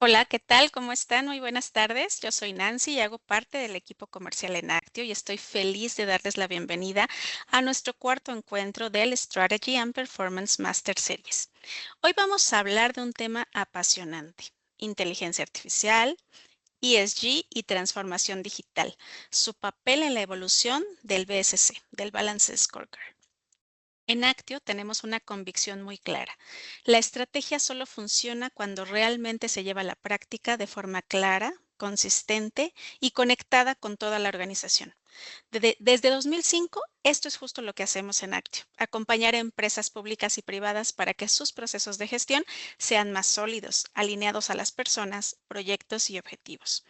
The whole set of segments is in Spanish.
Hola, ¿qué tal? ¿Cómo están? Muy buenas tardes. Yo soy Nancy y hago parte del equipo comercial en Actio y estoy feliz de darles la bienvenida a nuestro cuarto encuentro del Strategy and Performance Master Series. Hoy vamos a hablar de un tema apasionante: inteligencia artificial, ESG y transformación digital, su papel en la evolución del BSC, del Balanced Scorecard. En Actio tenemos una convicción muy clara: la estrategia solo funciona cuando realmente se lleva a la práctica de forma clara, consistente y conectada con toda la organización. Desde 2005, esto es justo lo que hacemos en Actio: acompañar a empresas públicas y privadas para que sus procesos de gestión sean más sólidos, alineados a las personas, proyectos y objetivos.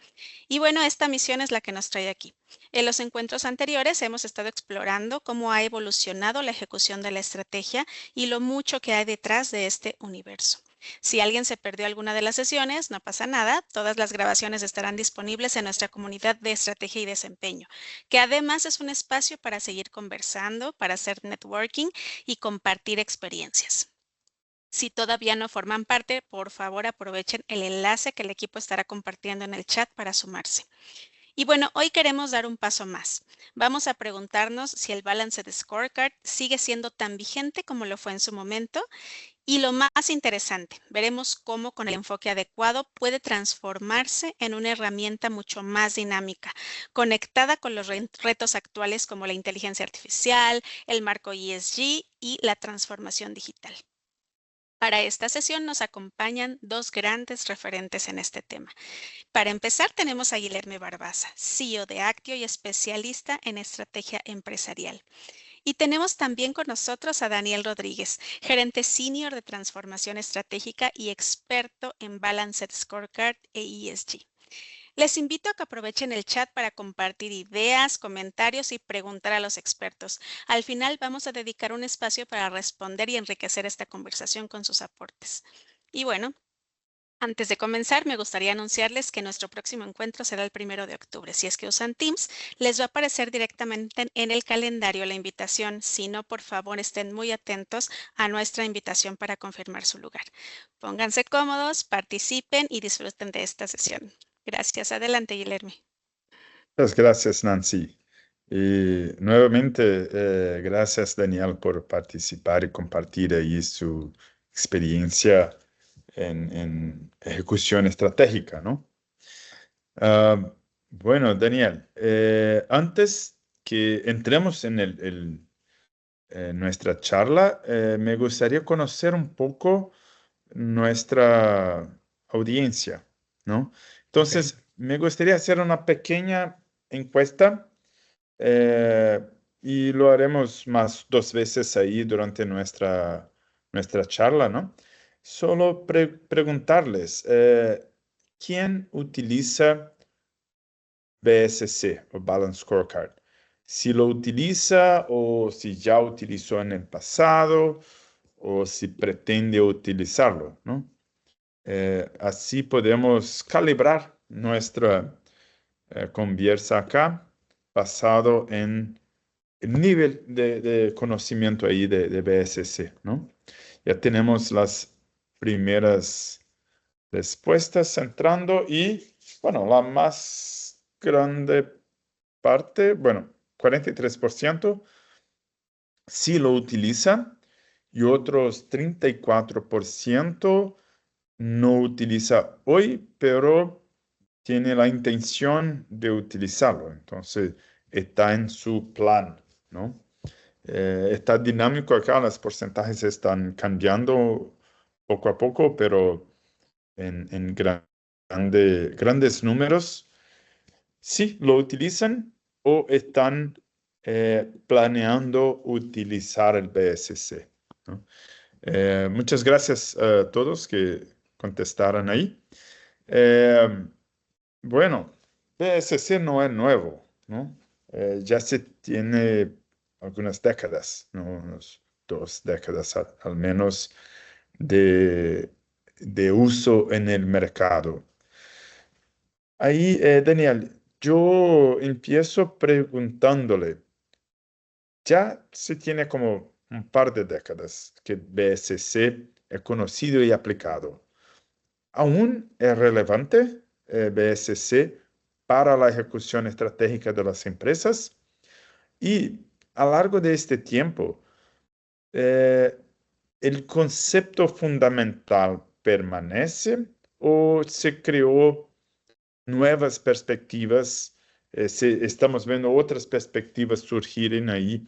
Y bueno, esta misión es la que nos trae aquí. En los encuentros anteriores hemos estado explorando cómo ha evolucionado la ejecución de la estrategia y lo mucho que hay detrás de este universo. Si alguien se perdió alguna de las sesiones, no pasa nada, todas las grabaciones estarán disponibles en nuestra comunidad de estrategia y desempeño, que además es un espacio para seguir conversando, para hacer networking y compartir experiencias. Si todavía no forman parte, por favor aprovechen el enlace que el equipo estará compartiendo en el chat para sumarse. Y bueno, hoy queremos dar un paso más. Vamos a preguntarnos si el Balanced Scorecard sigue siendo tan vigente como lo fue en su momento. Y lo más interesante, veremos cómo con el enfoque adecuado puede transformarse en una herramienta mucho más dinámica, conectada con los retos actuales como la inteligencia artificial, el marco ESG y la transformación digital. Para esta sesión nos acompañan dos grandes referentes en este tema. Para empezar, tenemos a Guilherme Barbaza, CEO de Actio y especialista en estrategia empresarial. Y tenemos también con nosotros a Daniel Rodríguez, gerente senior de transformación estratégica y experto en Balanced Scorecard e ESG. Les invito a que aprovechen el chat para compartir ideas, comentarios y preguntar a los expertos. Al final vamos a dedicar un espacio para responder y enriquecer esta conversación con sus aportes. Y bueno, antes de comenzar, me gustaría anunciarles que nuestro próximo encuentro será el 1 de octubre. Si es que usan Teams, les va a aparecer directamente en el calendario la invitación. Si no, por favor, estén muy atentos a nuestra invitación para confirmar su lugar. Pónganse cómodos, participen y disfruten de esta sesión. Gracias. Adelante, Guilherme. Muchas gracias, Nancy. Y nuevamente, gracias, Daniel, por participar y compartir ahí su experiencia en ejecución estratégica, ¿no? Ah, bueno, Daniel, antes que entremos en nuestra charla, me gustaría conocer un poco nuestra audiencia, ¿no? Ok, Entonces, me gustaría hacer una pequeña encuesta, eh, y lo haremos más dos veces ahí durante nuestra charla, ¿no? Solo preguntarles, ¿quién utiliza BSC o Balance Scorecard? Si lo utiliza o si ya utilizó en el pasado o si pretende utilizarlo, ¿no? Así podemos calibrar nuestra conversa acá basado en el nivel de conocimiento ahí de BSC, ¿no? Ya tenemos las primeras respuestas entrando y, bueno, la más grande parte, bueno, 43% sí lo utiliza y otros 34% no utiliza hoy, pero tiene la intención de utilizarlo. Entonces, está en su plan, ¿no? Está dinámico acá, los porcentajes están cambiando poco a poco, pero en grandes números, sí lo utilizan o están planeando utilizar el BSC, ¿no? Muchas gracias a todos que contestaron ahí. Eh, bueno, BSC no es nuevo, ¿no? Ya se tiene algunas décadas, ¿no? Unas 2 décadas al menos de, de uso en el mercado. Ahí, Daniel, yo empiezo preguntándole, ya se tiene como un par de décadas que BSC es conocido y aplicado. aún es relevante BSC para la ejecución estratégica de las empresas y a lo largo de este tiempo, ¿el concepto fundamental permanece o se creó nuevas perspectivas? Estamos viendo otras perspectivas surgirem ahí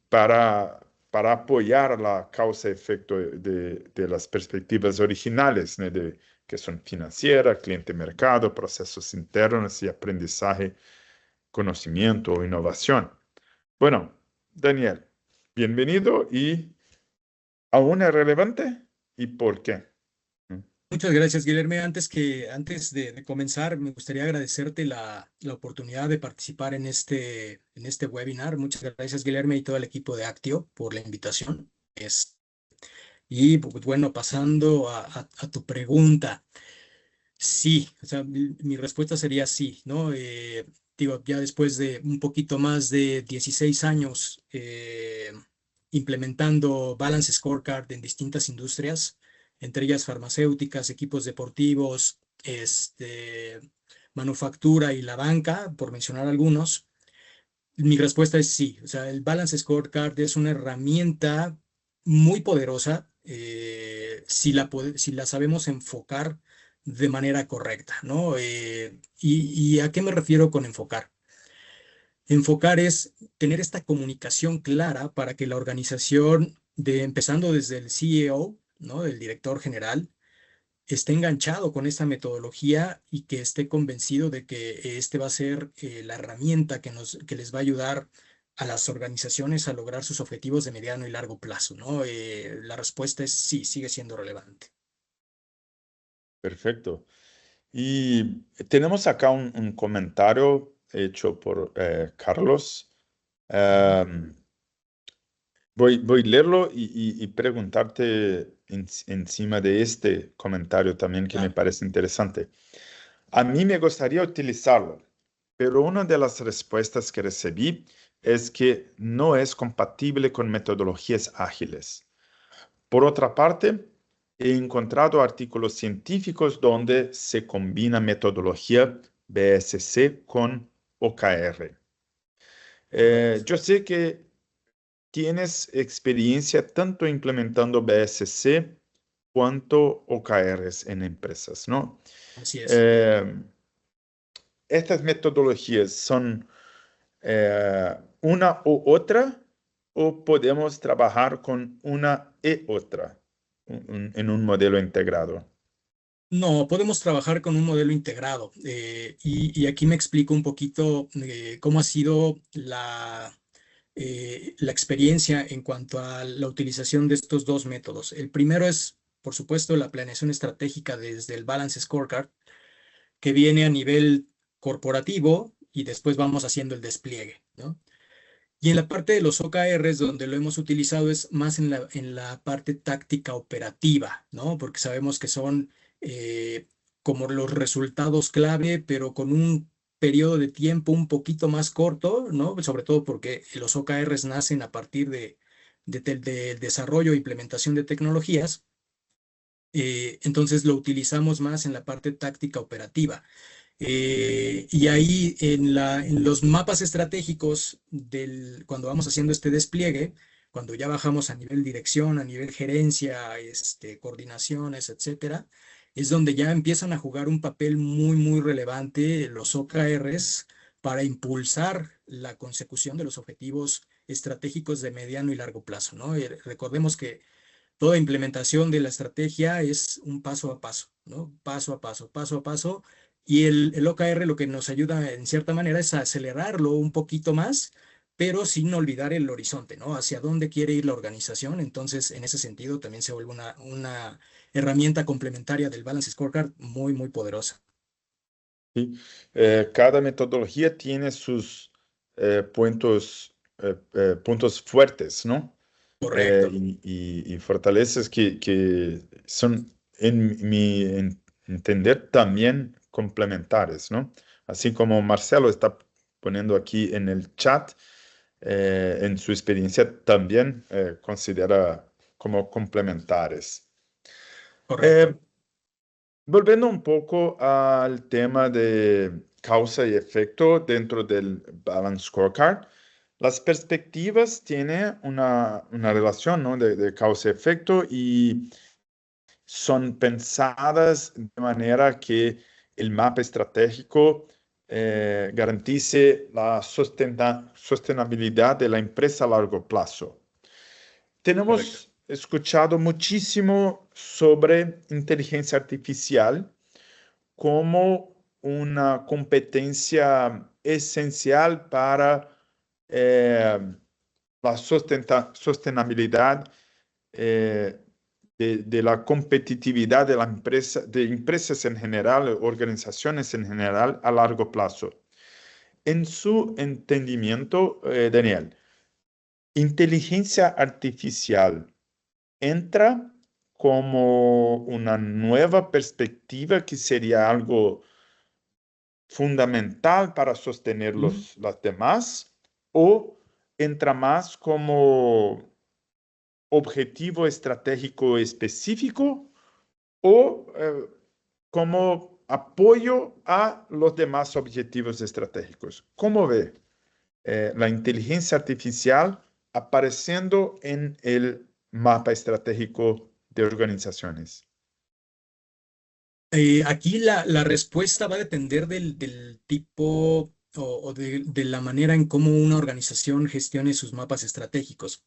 para apoyar la causa-efecto de las perspectivas originales, ¿no? Que son financiera, cliente-mercado, procesos internos y aprendizaje, conocimiento o innovación. Bueno, Daniel, bienvenido y ¿aún es relevante? ¿Y por qué? Muchas gracias, Guilherme. Antes de comenzar, me gustaría agradecerte la oportunidad de participar en este webinar. Muchas gracias, Guilherme, y todo el equipo de Actio por la invitación. Y pues, bueno, pasando a tu pregunta, sí, o sea, mi respuesta sería sí, ¿no? Digo, ya después de un poquito más de 16 años implementando Balance Scorecard en distintas industrias, entre ellas farmacéuticas, equipos deportivos, manufactura y la banca, por mencionar algunos, mi respuesta es sí. O sea, el Balance Scorecard es una herramienta muy poderosa si la sabemos enfocar de manera correcta, ¿no? ¿Y a qué me refiero con enfocar? Enfocar es tener esta comunicación clara para que la organización, empezando desde el CEO, ¿no? El director general, esté enganchado con esta metodología y que esté convencido de que este va a ser la herramienta que les va a ayudar a las organizaciones a lograr sus objetivos de mediano y largo plazo, ¿no? La respuesta es sí, sigue siendo relevante. Perfecto. Y tenemos acá un comentario hecho por Carlos. Um, voy a leerlo y preguntarte encima de este comentario también que me Claro. parece interesante. A mí me gustaría utilizarlo, pero una de las respuestas que recibí es que no es compatible con metodologías ágiles. Por otra parte, he encontrado artículos científicos donde se combina metodología BSC con OKR. Correcto. Yo sé que tienes experiencia tanto implementando BSC cuanto OKRs en empresas, ¿no? Así es. Eh, ¿Estas metodologías son una u otra o podemos trabajar con una y otra en un modelo integrado? No, podemos trabajar con un modelo integrado y aquí me explico un poquito cómo ha sido la experiencia en cuanto a la utilización de estos dos métodos. El primero es, por supuesto, la planeación estratégica desde el Balance Scorecard, que viene a nivel corporativo y después vamos haciendo el despliegue, ¿no? Y en la parte de los OKRs, donde lo hemos utilizado, es más en la parte táctica operativa, ¿no? Porque sabemos que son eh, como los resultados clave, pero con un periodo de tiempo un poquito más corto, ¿no? Sobre todo porque los OKRs nacen a partir del desarrollo e implementación de tecnologías. Entonces lo utilizamos más en la parte táctica operativa. Y ahí en los mapas estratégicos cuando vamos haciendo este despliegue, cuando ya bajamos a nivel dirección, a nivel gerencia, coordinaciones, etcétera, es donde ya empiezan a jugar un papel muy relevante los OKRs para impulsar la consecución de los objetivos estratégicos de mediano y largo plazo, ¿no? Recordemos que toda implementación de la estrategia es un paso a paso, ¿no? Paso a paso, paso a paso. Y el OKR lo que nos ayuda en cierta manera es a acelerarlo un poquito más, pero sin olvidar el horizonte, ¿no? Hacia dónde quiere ir la organización. Entonces, en ese sentido, también se vuelve una herramienta complementaria del Balance Scorecard muy poderosa. ¿Sí? Cada metodología tiene sus puntos fuertes, ¿no? Correcto. Y fortalezas que son, en mi entender, también complementares, ¿no? Así como Marcelo está poniendo aquí en el chat, en su experiencia también considera como complementares. Correcto. Volviendo un poco al tema de causa y efecto dentro del Balance Scorecard, las perspectivas tienen una relación, ¿no? de causa y efecto y son pensadas de manera que el mapa estratégico garantice la sostenibilidad de la empresa a largo plazo. Correcto. Tenemos escuchado muchísimo sobre inteligencia artificial como una competencia esencial para la sostenibilidad de la competitividad de la empresa, de empresas en general, organizaciones en general a largo plazo. En su entendimiento, Daniel, inteligencia artificial entra como una nueva perspectiva que sería algo fundamental para sostener las demás, o entra más como objetivo estratégico específico o como apoyo a los demás objetivos estratégicos. ¿Cómo ve la inteligencia artificial apareciendo en el mapa estratégico de organizaciones? Aquí la respuesta va a depender del tipo o de la manera en cómo una organización gestione sus mapas estratégicos.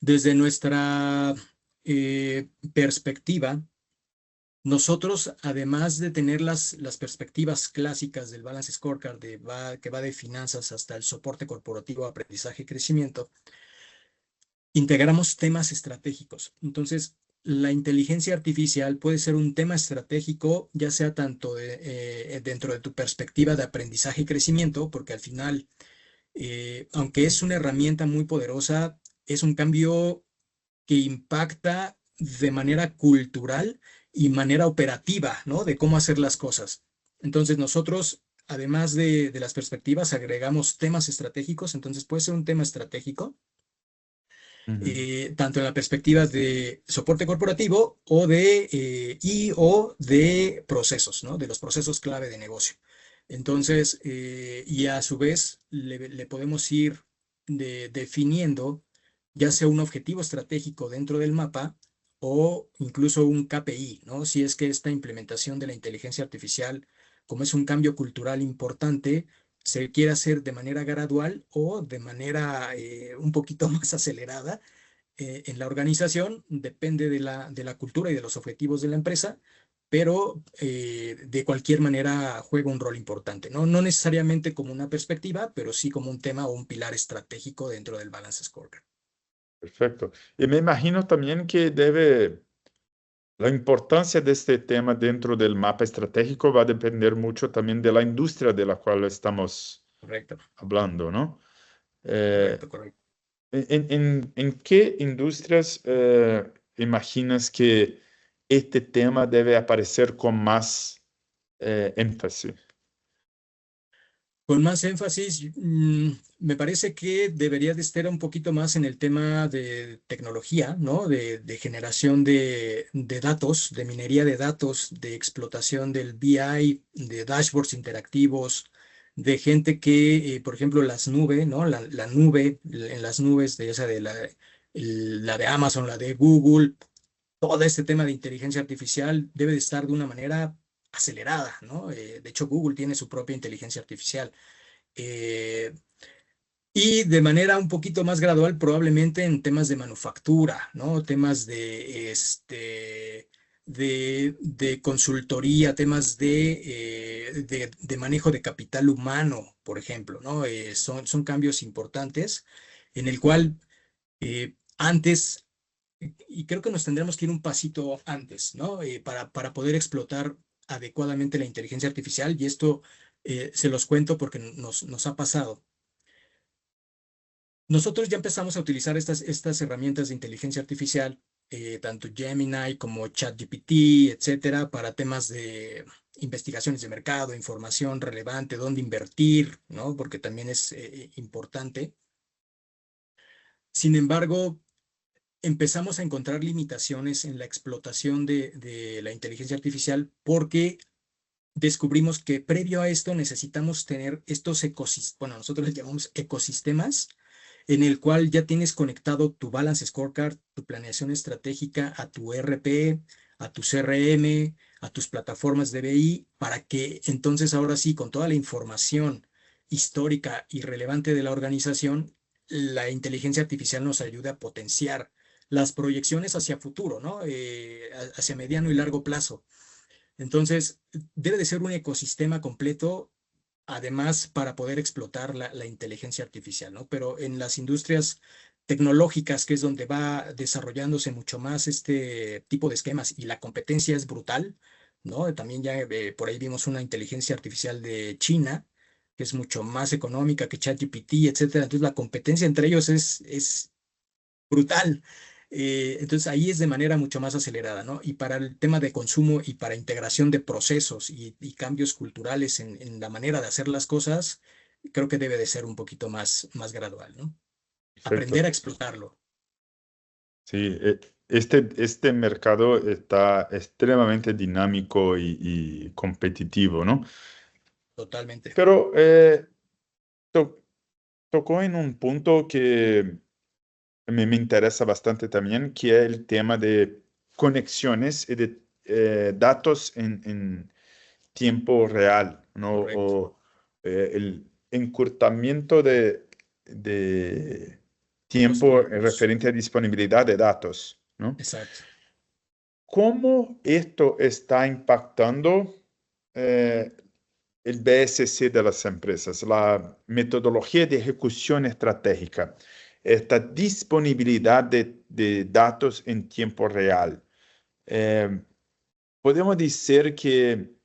Desde nuestra perspectiva, nosotros, además de tener las perspectivas clásicas del Balance Scorecard, que va de finanzas hasta el soporte corporativo, aprendizaje y crecimiento, integramos temas estratégicos. Entonces, la inteligencia artificial puede ser un tema estratégico, ya sea tanto dentro de tu perspectiva de aprendizaje y crecimiento, porque al final, aunque es una herramienta muy poderosa, es un cambio que impacta de manera cultural y manera operativa, ¿no? De cómo hacer las cosas. Entonces, nosotros, además de las perspectivas, agregamos temas estratégicos. Entonces, puede ser un tema estratégico tanto en la perspectiva de soporte corporativo o de procesos, ¿no? De los procesos clave de negocio. Entonces, y a su vez le podemos ir definiendo ya sea un objetivo estratégico dentro del mapa o incluso un KPI, ¿no? Si es que esta implementación de la inteligencia artificial, como es un cambio cultural importante, se quiere hacer de manera gradual o de manera un poquito más acelerada en la organización, depende de la cultura y de los objetivos de la empresa, pero de cualquier manera juega un rol importante, ¿no? No necesariamente como una perspectiva, pero sí como un tema o un pilar estratégico dentro del Balance Scorecard. Perfecto. Y me imagino también que la importancia de este tema dentro del mapa estratégico va a depender mucho también de la industria de la cual estamos Correcto, hablando, ¿no? Eh, correcto, correcto. ¿En qué industrias imaginas que este tema debe aparecer con más énfasis? Con más énfasis, me parece que debería de estar un poquito más en el tema de tecnología, ¿no? De generación de datos, de minería de datos, de explotación del BI, de dashboards interactivos, de gente que, por ejemplo, las nubes, ¿no? La nube, en las nubes, ya sea de la de Amazon, la de Google, todo este tema de inteligencia artificial debe de estar de una manera acelerada, ¿no? De hecho, Google tiene su propia inteligencia artificial. Eh, y de manera un poquito más gradual, probablemente en temas de manufactura, ¿no? Temas de consultoría, temas de manejo de capital humano, por ejemplo, ¿no? Son cambios importantes en el cual antes, y creo que nos tendremos que ir un pasito antes, ¿no? Para poder explotar adecuadamente la inteligencia artificial, y esto se los cuento porque nos ha pasado. Nosotros ya empezamos a utilizar estas herramientas de inteligencia artificial, tanto Gemini como ChatGPT, etcétera, para temas de investigaciones de mercado, información relevante, dónde invertir, ¿no? Porque también es importante. Sin embargo, empezamos a encontrar limitaciones en la explotación de la inteligencia artificial porque descubrimos que previo a esto necesitamos tener estos ecosistemas, bueno, nosotros les llamamos ecosistemas, en el cual ya tienes conectado tu Balance Scorecard, tu planeación estratégica a tu ERP, a tu CRM, a tus plataformas de BI, para que entonces ahora sí, con toda la información histórica y relevante de la organización, la inteligencia artificial nos ayude a potenciar las proyecciones hacia futuro, ¿no? Hacia mediano y largo plazo. Entonces, debe de ser un ecosistema completo, además, para poder explotar la inteligencia artificial, ¿no? Pero en las industrias tecnológicas, que es donde va desarrollándose mucho más este tipo de esquemas y la competencia es brutal, ¿no? También ya por ahí vimos una inteligencia artificial de China, que es mucho más económica que ChatGPT, etcétera. Entonces, la competencia entre ellos es brutal. Entonces ahí es de manera mucho más acelerada, ¿no? Y para el tema de consumo y para integración de procesos y cambios culturales en la manera de hacer las cosas, creo que debe de ser un poquito más gradual, ¿no? Perfecto. Aprender a explotarlo, Sí, este mercado está extremadamente dinámico y competitivo, ¿no? totalmente. Pero to- tocó en un punto que me interesa bastante también, que es el tema de conexiones y de datos en tiempo real, ¿no? Correcto. O el encurtamiento de Los tiempo tiempos. referente a disponibilidad de datos, ¿no? Exacto. ¿Cómo esto está impactando eh, el BSC de las empresas, la metodología de ejecución estratégica, esta disponibilidad de datos en tiempo real? Eh, Podemos decir que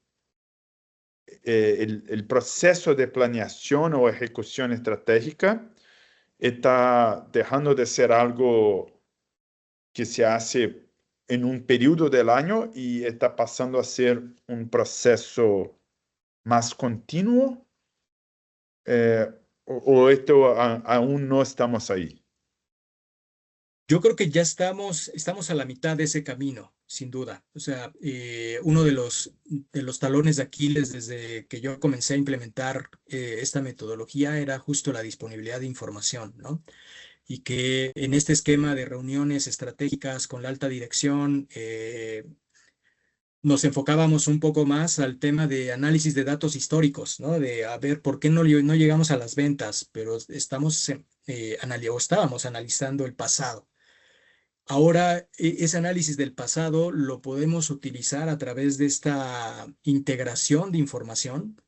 el proceso de planeación o ejecución estratégica está dejando de ser algo que se hace en un periodo del año y está pasando a ser un proceso más continuo, eh, o esto aún no estamos ahí. Yo creo que ya estamos a la mitad de ese camino, sin duda. O sea, uno de los talones de Aquiles desde que yo comencé a implementar esta metodología era justo la disponibilidad de información, ¿no? Y que en este esquema de reuniones estratégicas con la alta dirección, nos enfocábamos un poco más al tema de análisis de datos históricos, ¿no? De a ver por qué no llegamos a las ventas, pero o estábamos analizando el pasado. Ahora, ese análisis del pasado lo podemos utilizar a través de esta integración de información,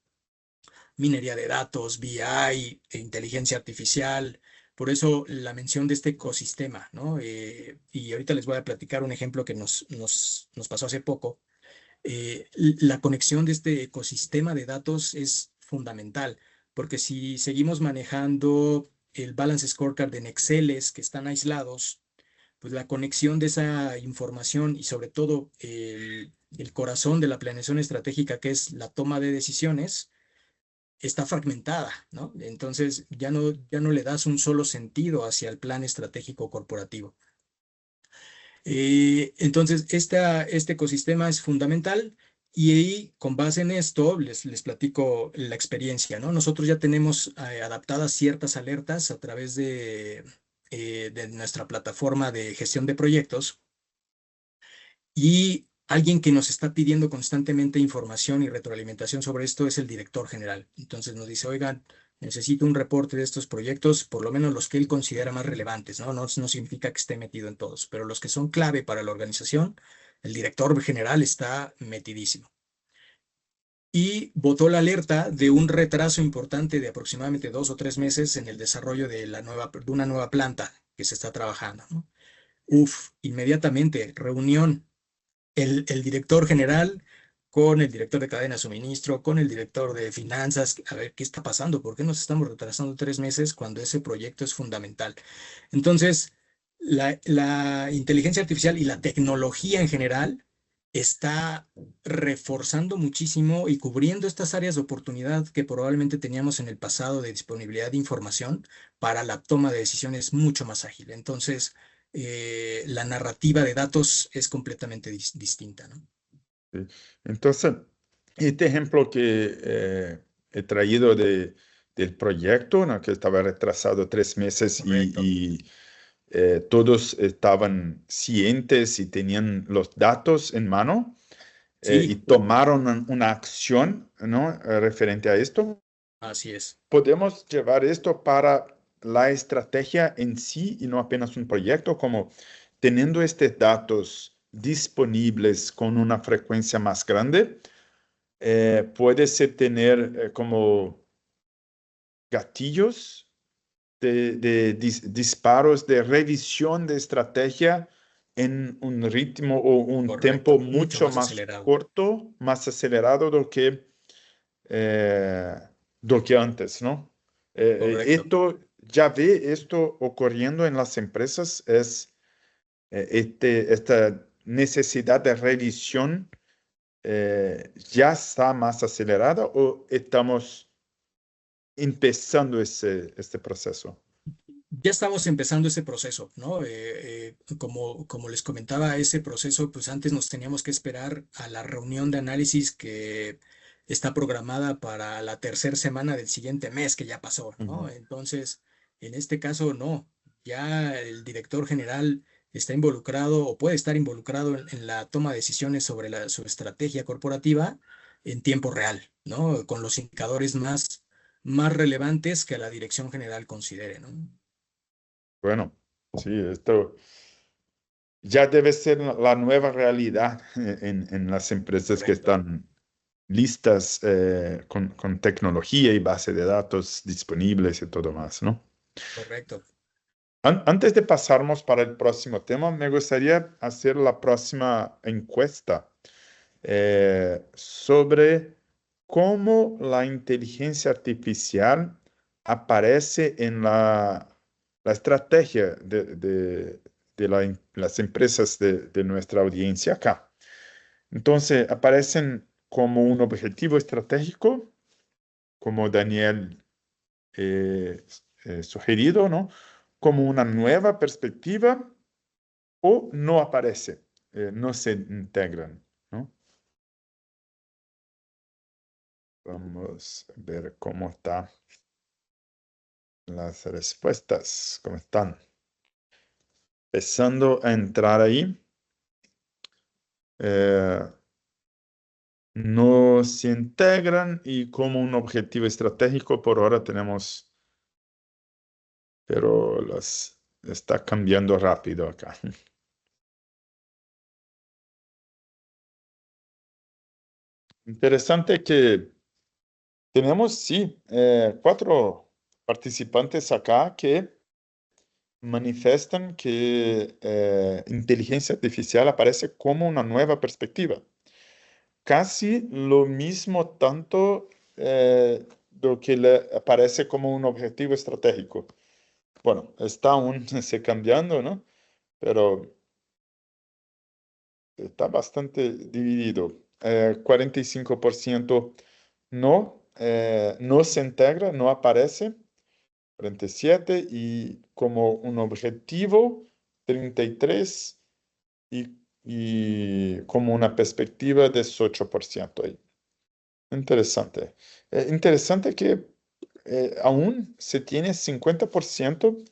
minería de datos, BI, inteligencia artificial. Por eso la mención de este ecosistema, ¿no? Y ahorita les voy a platicar un ejemplo que nos pasó hace poco. La conexión de este ecosistema de datos es fundamental, porque si seguimos manejando el Balance Scorecard en Exceles que están aislados, pues la conexión de esa información y sobre todo el corazón de la planeación estratégica, que es la toma de decisiones, está fragmentada, ¿no? Entonces ya no le das un solo sentido hacia el plan estratégico corporativo. Entonces, este ecosistema es fundamental y ahí, con base en esto, les platico la experiencia, ¿no? Nosotros ya tenemos adaptadas ciertas alertas a través de nuestra plataforma de gestión de proyectos y alguien que nos está pidiendo constantemente información y retroalimentación sobre esto es el director general. Entonces nos dice, oigan, necesito un reporte de estos proyectos, por lo menos los que él considera más relevantes, ¿no? No significa que esté metido en todos, pero los que son clave para la organización, el director general está metidísimo. Y botó la alerta de un retraso importante de aproximadamente 2 o 3 meses en el desarrollo de una nueva planta que se está trabajando, ¿no? Uf, inmediatamente, reunión el director general con el director de cadena de suministro, con el director de finanzas, a ver qué está pasando, por qué nos estamos retrasando 3 meses cuando ese proyecto es fundamental. Entonces, la inteligencia artificial y la tecnología en general está reforzando muchísimo y cubriendo estas áreas de oportunidad que probablemente teníamos en el pasado de disponibilidad de información para la toma de decisiones mucho más ágil. Entonces, la narrativa de datos es completamente distinta, ¿no? Sí. Entonces, este ejemplo que he traído del proyecto, ¿no? Que estaba retrasado 3 meses Correcto. y todos estaban cientes y tenían los datos en mano y Sí, tomaron una acción, ¿no? Referente a esto. así es. Podemos llevar esto para la estrategia en sí y no apenas un proyecto, como teniendo estos datos disponibles con una frecuencia más grande, puede ser tener como gatillos de disparos de revisión de estrategia en un ritmo o un tiempo Correcto. Mucho mucho más más acelerado. corto, más acelerado eh, do que antes, ¿no? Correcto. Esto, ya ve esto ocurriendo en las empresas, es esta necesidad de revisión ya está más acelerada o estamos empezando este proceso. Ya estamos empezando ese proceso, ¿no? Como les comentaba, ese proceso, pues antes nos teníamos que esperar a la reunión de análisis que está programada para la tercera semana del siguiente mes, que ya pasó, ¿no? Ujú. Entonces, en este caso, no. Ya el director general está involucrado o puede estar involucrado en la toma de decisiones sobre su estrategia corporativa en tiempo real, ¿no? Con los indicadores más relevantes que la dirección general considere, ¿no? Bueno, sí, esto ya debe ser la nueva realidad en las empresas que Correcto, están listas con tecnología y base de datos disponibles y todo más, ¿no? correcto. Antes de pasarnos para el próximo tema, me gustaría hacer la próxima encuesta sobre cómo la inteligencia artificial aparece en la estrategia de las empresas de nuestra audiencia acá. Entonces, aparecen como un objetivo estratégico, como Daniel sugerido, ¿no? Como una nueva perspectiva o no aparece, no se integran, ¿no? Vamos a ver cómo están las respuestas, cómo están. Empezando a entrar ahí. eh, no se integran y como un objetivo estratégico por ahora tenemos, pero las está cambiando rápido acá. Interesante que tenemos, sí, 4 participantes acá que manifiestan que inteligencia artificial aparece como una nueva perspectiva. Casi lo mismo tanto lo que le aparece como un objetivo estratégico. Bueno, está aún se cambiando, ¿no? Pero está bastante dividido. 45% no, no se integra, no aparece. 47 y como un objetivo 33 y como una perspectiva 18% ahí. Interesante. Interesante que aún se tiene 50%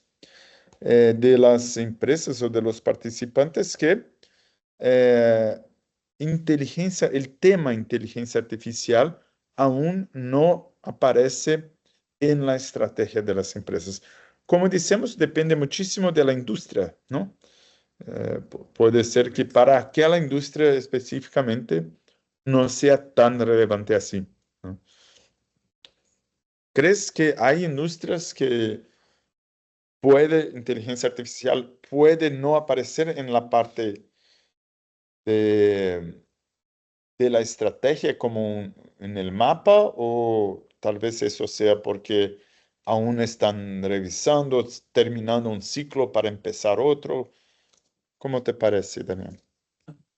de las empresas o de los participantes que eh, el tema inteligencia artificial aún no aparece en la estrategia de las empresas. Como decimos, depende muchísimo de la industria, ¿no? Puede ser que para aquella industria específicamente no sea tan relevante así, ¿no? ¿Crees que hay industrias que inteligencia artificial puede no aparecer en la parte de la estrategia como en el mapa o tal vez eso sea porque aún están revisando, terminando un ciclo para empezar otro? ¿Cómo te parece, Daniel?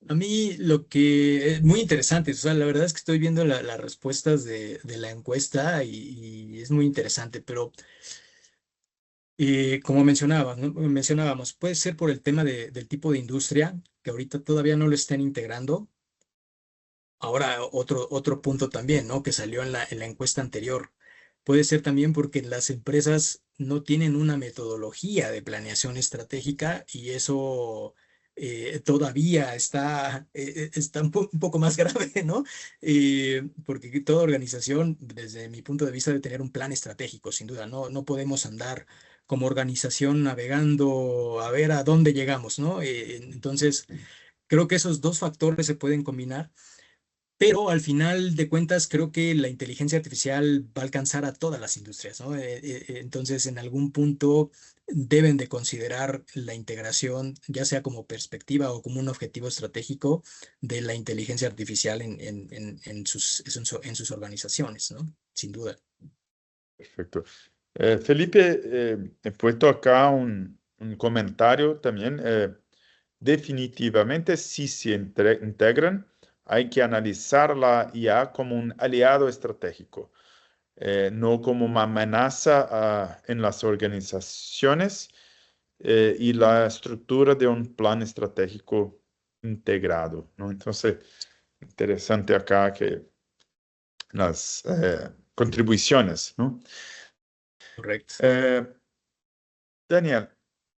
A mí lo que es muy interesante, o sea, la verdad es que estoy viendo las respuestas de la encuesta y es muy interesante, pero Y como mencionábamos, puede ser por el tema del tipo de industria, que ahorita todavía no lo estén integrando. Ahora, otro punto también, ¿no? Que salió en la encuesta anterior. Puede ser también porque las empresas no tienen una metodología de planeación estratégica y eso todavía está un poco más grave, ¿no? Porque toda organización, desde mi punto de vista, debe tener un plan estratégico, sin duda. No podemos andar como organización navegando a ver a dónde llegamos, ¿no? Entonces, creo que esos dos factores se pueden combinar, pero al final de cuentas creo que la inteligencia artificial va a alcanzar a todas las industrias, ¿no? Entonces, en algún punto deben de considerar la integración, ya sea como perspectiva o como un objetivo estratégico de la inteligencia artificial en sus organizaciones, ¿no? Sin duda. Perfecto. Felipe, he puesto acá un comentario también. Definitivamente, si se integran, hay que analizar la IA como un aliado estratégico, no como una amenaza en las organizaciones y la estructura de un plan estratégico integrado, ¿no? Entonces, interesante acá que las contribuciones, ¿no? Correcto. Eh, Daniel,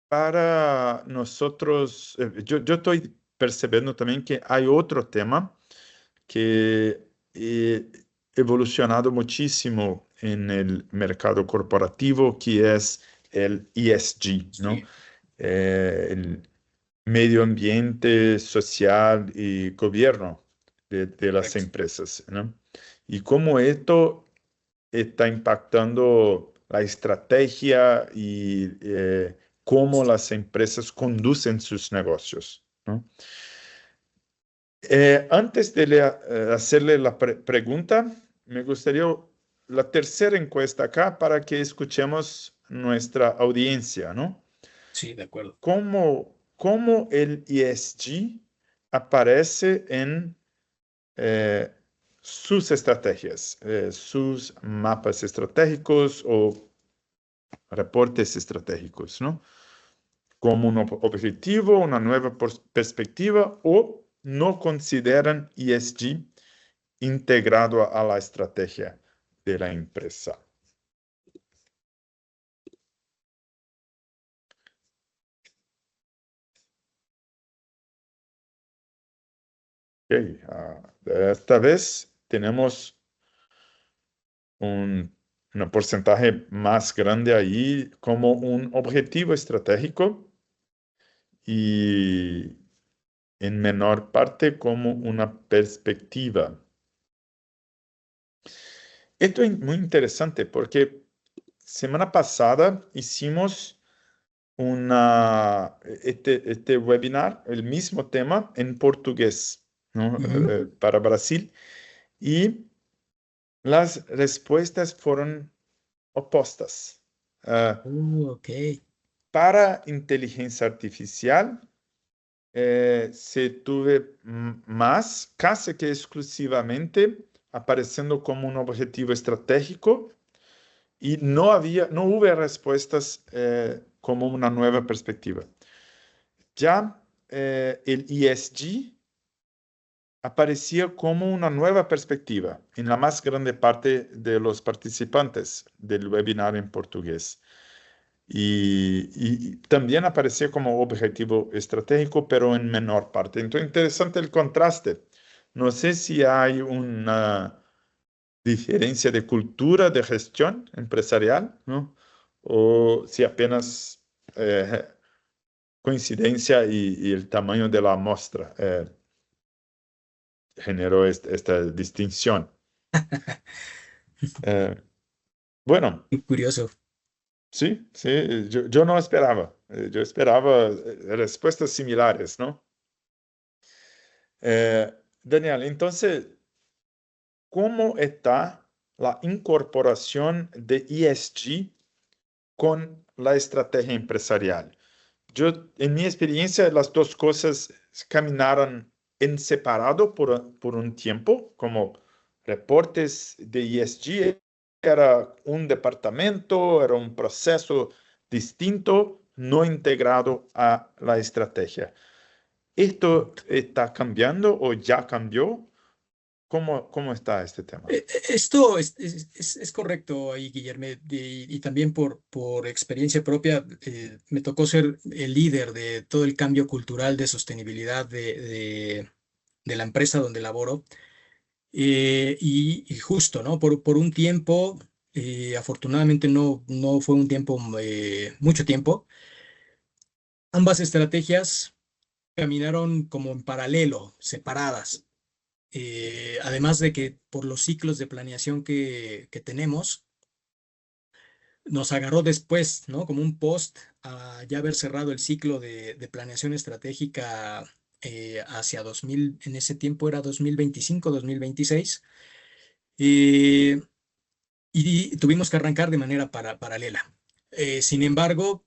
para nosotros, yo estoy percibiendo también que hay otro tema que evolucionado muchísimo en el mercado corporativo, que es el ESG, ¿no? Sí, El medio ambiente, social y gobierno de las correcto. empresas, ¿no? Y cómo esto está impactando la estrategia y cómo las empresas conducen sus negocios, ¿no? Antes de hacerle la pregunta, me gustaría la tercera encuesta acá para que escuchemos nuestra audiencia, ¿no? Sí, de acuerdo. ¿Cómo el ESG aparece en eh, sus estrategias, sus mapas estratégicos o reportes estratégicos, ¿no? Como un objetivo, una nueva perspectiva o no consideran ESG integrado a la estrategia de la empresa. Okay, esta vez tenemos un porcentaje más grande ahí como un objetivo estratégico y en menor parte como una perspectiva. Esto es muy interesante porque semana pasada hicimos este webinar, el mismo tema en portugués, ¿no? Ujú. Para Brasil, y las respuestas fueron opuestas. Ok. Para inteligencia artificial, se tuve más, casi que exclusivamente, apareciendo como un objetivo estratégico y no hubo respuestas como una nueva perspectiva. Ya el ESG aparecía como una nueva perspectiva en la más grande parte de los participantes del webinar en portugués. Y también aparecía como objetivo estratégico, pero en menor parte. Entonces, interesante el contraste. No sé si hay una diferencia de cultura de gestión empresarial, ¿no? O si apenas coincidencia y el tamaño de la muestra generó esta distinción. Eh, bueno, Qué curioso. sí, sí, yo no esperaba. Yo esperaba respuestas similares, ¿no? Daniel, entonces, ¿cómo está la incorporación de ESG con la estrategia empresarial? En mi experiencia, las dos cosas caminaron en separado por un tiempo, como reportes de ESG era un departamento, era un proceso distinto, no integrado a la estrategia. ¿Esto está cambiando o ya cambió? ¿Cómo está este tema? Esto es correcto ahí, Guillermo, y también por experiencia propia, me tocó ser el líder de todo el cambio cultural de sostenibilidad de la empresa donde laboro. Y justo, ¿no? Por un tiempo, afortunadamente no fue un tiempo, mucho tiempo, ambas estrategias caminaron como en paralelo, separadas. Además de que por los ciclos de planeación que tenemos, nos agarró después, ¿no? Como un post a ya haber cerrado el ciclo de planeación estratégica hacia 2000, en ese tiempo era 2025, 2026, eh, y tuvimos que arrancar de manera paralela. Sin embargo,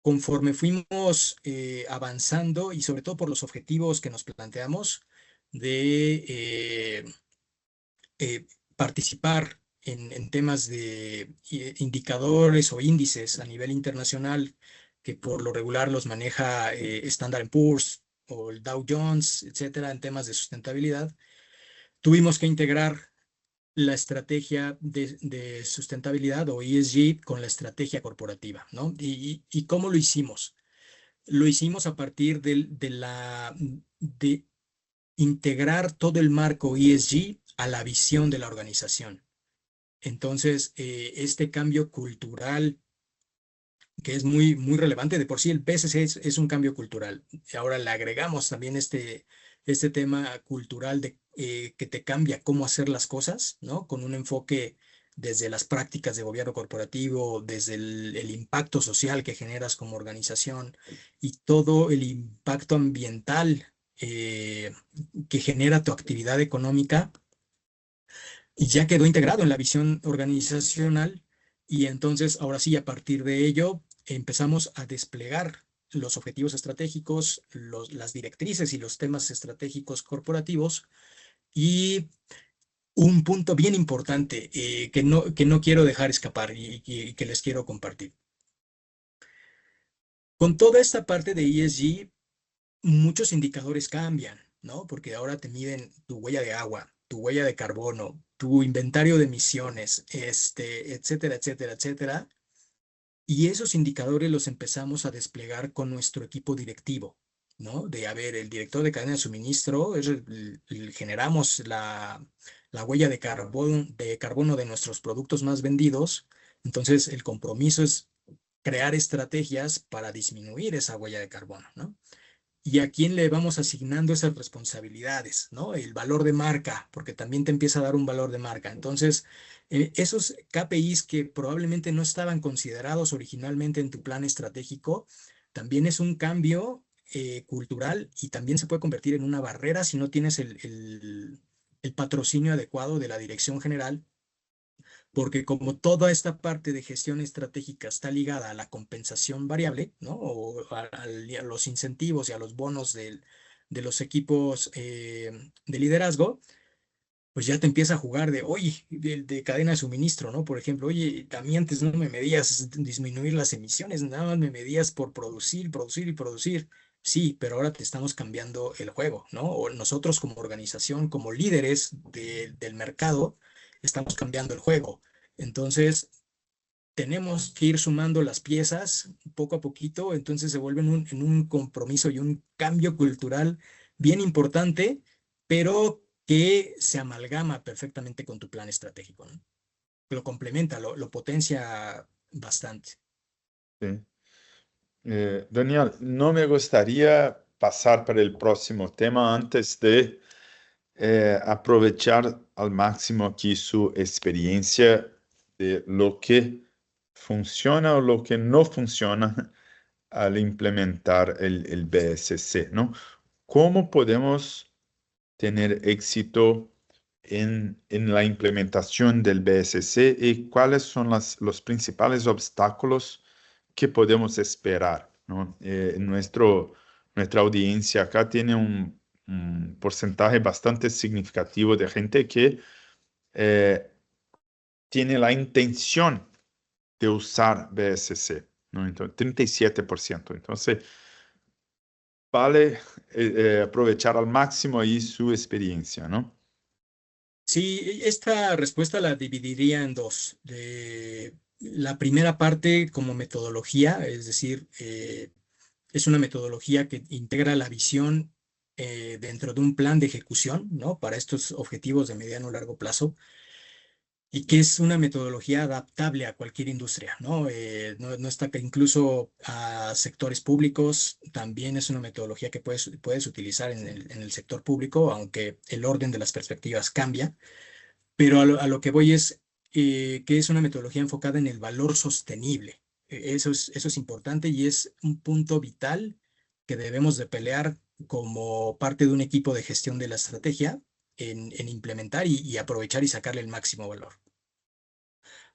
conforme fuimos avanzando y sobre todo por los objetivos que nos planteamos de eh, participar en temas de indicadores o índices a nivel internacional, que por lo regular los maneja Standard Poor's o el Dow Jones, etcétera, en temas de sustentabilidad, tuvimos que integrar la estrategia de sustentabilidad o ESG con la estrategia corporativa, ¿no? ¿Y cómo lo hicimos? Lo hicimos a partir de integrar todo el marco ESG a la visión de la organización. Entonces, este cambio cultural que es muy relevante, de por sí el PSC es un cambio cultural. Ahora le agregamos también este tema cultural que te cambia cómo hacer las cosas, ¿no? Con un enfoque desde las prácticas de gobierno corporativo, desde el impacto social que generas como organización y todo el impacto ambiental que genera tu actividad económica, y ya quedó integrado en la visión organizacional. Y entonces, ahora sí, a partir de ello, empezamos a desplegar los objetivos estratégicos, las directrices y los temas estratégicos corporativos. Y un punto bien importante que no quiero dejar escapar y que les quiero compartir. Con toda esta parte de ESG, muchos indicadores cambian, ¿no? Porque ahora te miden tu huella de agua, tu huella de carbono, tu inventario de emisiones, etcétera, etcétera, etcétera. Y esos indicadores los empezamos a desplegar con nuestro equipo directivo, ¿no? De, a ver, el director de cadena de suministro, generamos la huella de carbono de nuestros productos más vendidos. Entonces, el compromiso es crear estrategias para disminuir esa huella de carbono, ¿no? Y a quién le vamos asignando esas responsabilidades, ¿no? El valor de marca, porque también te empieza a dar un valor de marca. Entonces, esos KPIs que probablemente no estaban considerados originalmente en tu plan estratégico, también es un cambio cultural y también se puede convertir en una barrera si no tienes el patrocinio adecuado de la dirección general, porque como toda esta parte de gestión estratégica está ligada a la compensación variable, ¿no? O a los incentivos y a los bonos de los equipos de liderazgo, pues ya te empieza a jugar de, oye, de cadena de suministro, ¿no? Por ejemplo, oye, también antes no me medías disminuir las emisiones, nada más me medías por producir, producir y producir. Sí, pero ahora te estamos cambiando el juego, ¿no? O nosotros como organización, como líderes del mercado, estamos cambiando el juego. Entonces, tenemos que ir sumando las piezas poco a poquito, entonces se vuelve en un compromiso y un cambio cultural bien importante, pero que se amalgama perfectamente con tu plan estratégico, ¿no? Lo complementa, lo potencia bastante. Sí. Daniel, no me gustaría pasar para el próximo tema antes de aprovechar al máximo aquí su experiencia de lo que funciona o lo que no funciona al implementar el BSC, ¿no? ¿Cómo podemos tener éxito en la implementación del BSC y cuáles son los principales obstáculos que podemos esperar, ¿no? Nuestra audiencia acá tiene un porcentaje bastante significativo de gente que eh, tiene la intención de usar BSC, ¿no? Entonces, 37%. Entonces, vale aprovechar al máximo ahí su experiencia, ¿no? Sí, esta respuesta la dividiría en dos. La primera parte como metodología, es decir, es una metodología que integra la visión dentro de un plan de ejecución, ¿no? Para estos objetivos de mediano o largo plazo y que es una metodología adaptable a cualquier industria, ¿no? No está que incluso a sectores públicos, también es una metodología que puedes utilizar en el sector público, aunque el orden de las perspectivas cambia, pero a lo que voy es que es una metodología enfocada en el valor sostenible. Eso es importante y es un punto vital que debemos de pelear como parte de un equipo de gestión de la estrategia en implementar y aprovechar y sacarle el máximo valor.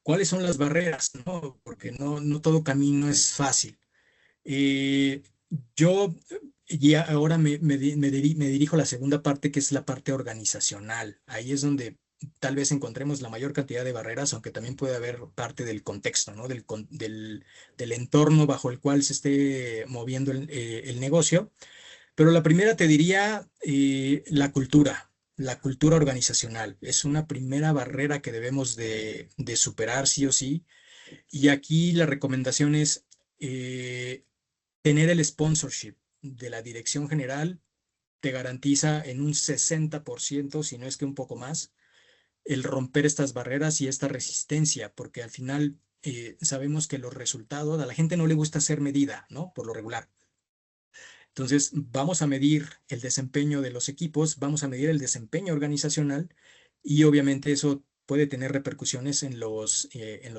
¿Cuáles son las barreras? ¿No? Porque no todo camino es fácil. Eh, yo ya ahora me dirijo a la segunda parte, que es la parte organizacional. Ahí es donde tal vez encontremos la mayor cantidad de barreras, aunque también puede haber parte del contexto, ¿no? Del entorno bajo el cual se esté moviendo el negocio. Pero la primera te diría la cultura organizacional. Es una primera barrera que debemos de superar sí o sí. Y aquí la recomendación es eh, tener el sponsorship de la dirección general. Te garantiza en un 60%, si no es que un poco más, el romper estas barreras y esta resistencia, porque al final sabemos que los resultados, a la gente no le gusta ser medida, ¿no? Por lo regular. Entonces, vamos a medir el desempeño de los equipos, vamos a medir el desempeño organizacional y obviamente eso puede tener repercusiones en los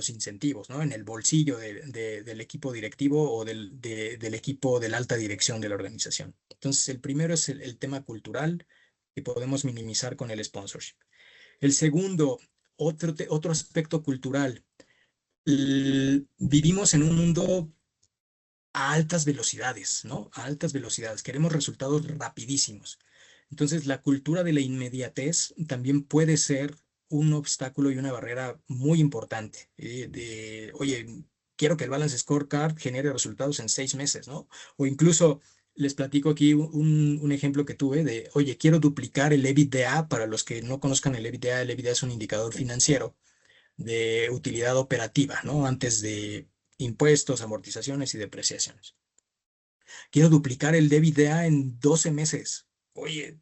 incentivos, ¿no? En el bolsillo del equipo directivo o del equipo de la alta dirección de la organización. Entonces, el primero es el tema cultural que podemos minimizar con el sponsorship. El segundo, otro aspecto cultural. Vivimos en un mundo a altas velocidades, ¿no? A altas velocidades. Queremos resultados rapidísimos. Entonces, la cultura de la inmediatez también puede ser un obstáculo y una barrera muy importante. Oye, quiero que el Balance Scorecard genere resultados en 6 meses, ¿no? O incluso les platico aquí un ejemplo que tuve de, oye, quiero duplicar el EBITDA. Para los que no conozcan el EBITDA es un indicador financiero de utilidad operativa, ¿no? Antes de impuestos, amortizaciones y depreciaciones. Quiero duplicar el EBITDA en 12 meses. Oye,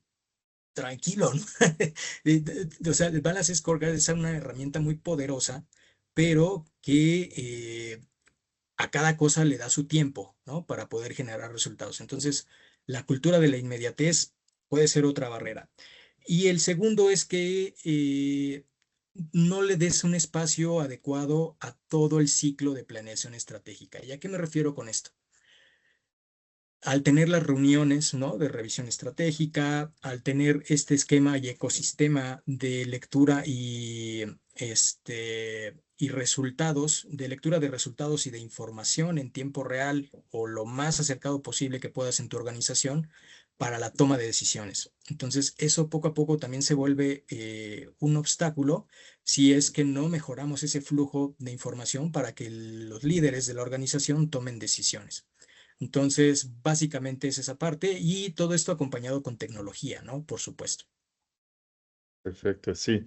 tranquilo, ¿no? O sea, el Balance Scorecard es una herramienta muy poderosa, pero que a cada cosa le da su tiempo, ¿no? Para poder generar resultados. Entonces, la cultura de la inmediatez puede ser otra barrera. Y el segundo es que no le des un espacio adecuado a todo el ciclo de planeación estratégica. ¿Y a qué me refiero con esto? Al tener las reuniones, ¿no? De revisión estratégica, al tener este esquema y ecosistema de lectura y resultados, de lectura de resultados y de información en tiempo real o lo más acercado posible que puedas en tu organización para la toma de decisiones. Entonces, eso poco a poco también se vuelve un obstáculo si es que no mejoramos ese flujo de información para que los líderes de la organización tomen decisiones. Entonces, básicamente es esa parte y todo esto acompañado con tecnología, ¿no? Por supuesto. Perfecto, sí.